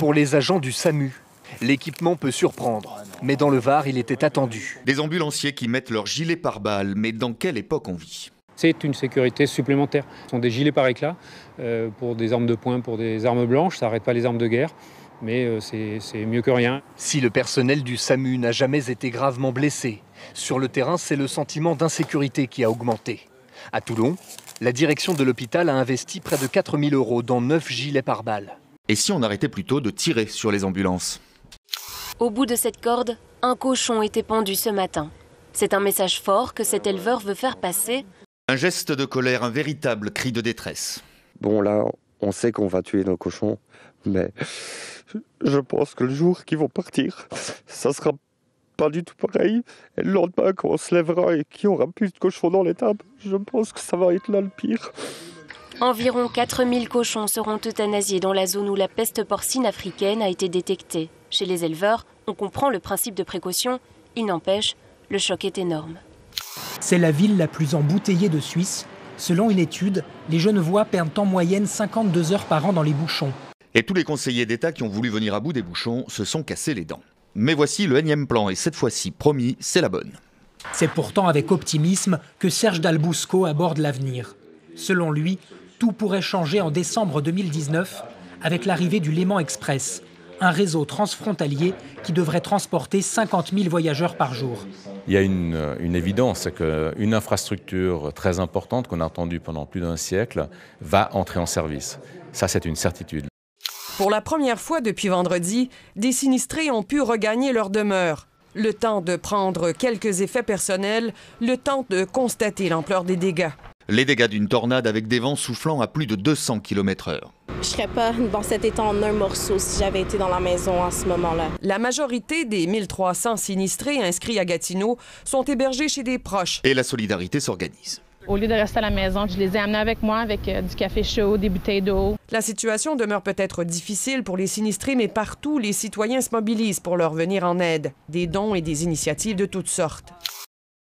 Pour les agents du SAMU, l'équipement peut surprendre, mais dans le Var, il était attendu. Des ambulanciers qui mettent leur gilet pare-balles, mais dans quelle époque on vit ? C'est une sécurité supplémentaire. Ce sont des gilets par éclat pour des armes de poing, pour des armes blanches. Ça n'arrête pas les armes de guerre, mais c'est mieux que rien. Si le personnel du SAMU n'a jamais été gravement blessé, sur le terrain, c'est le sentiment d'insécurité qui a augmenté. À Toulon, la direction de l'hôpital a investi près de 4 000 € dans 9 gilets pare-balles. Et si on arrêtait plutôt de tirer sur les ambulances ? Au bout de cette corde, un cochon était pendu ce matin. C'est un message fort que cet éleveur veut faire passer. Un geste de colère, un véritable cri de détresse. Bon là, on sait qu'on va tuer nos cochons, mais je pense que le jour qu'ils vont partir, ça sera pas du tout pareil. Et le lendemain, quand on se lèvera et qu'il n'y aura plus de cochons dans l'étable, je pense que ça va être là le pire. Environ 4000 cochons seront euthanasiés dans la zone où la peste porcine africaine a été détectée. Chez les éleveurs, on comprend le principe de précaution. Il n'empêche, le choc est énorme. C'est la ville la plus embouteillée de Suisse. Selon une étude, les Genevois perdent en moyenne 52 heures par an dans les bouchons. Et tous les conseillers d'État qui ont voulu venir à bout des bouchons se sont cassés les dents. Mais voici le énième plan, et cette fois-ci, promis, c'est la bonne. C'est pourtant avec optimisme que Serge Dalbousco aborde l'avenir. Selon lui, tout pourrait changer en décembre 2019 avec l'arrivée du Léman Express, un réseau transfrontalier qui devrait transporter 50 000 voyageurs par jour. Il y a une évidence, c'est qu'une infrastructure très importante qu'on a attendue pendant plus d'un siècle va entrer en service. Ça, c'est une certitude. Pour la première fois depuis vendredi, des sinistrés ont pu regagner leur demeure. Le temps de prendre quelques effets personnels, le temps de constater l'ampleur des dégâts. Les dégâts d'une tornade avec des vents soufflant à plus de 200 km/h. Je ne serais pas dans cet état en un morceau si j'avais été dans la maison à ce moment-là. La majorité des 1300 sinistrés inscrits à Gatineau sont hébergés chez des proches. Et la solidarité s'organise. Au lieu de rester à la maison, je les ai amenés avec moi avec du café chaud, des bouteilles d'eau. La situation demeure peut-être difficile pour les sinistrés, mais partout, les citoyens se mobilisent pour leur venir en aide. Des dons et des initiatives de toutes sortes.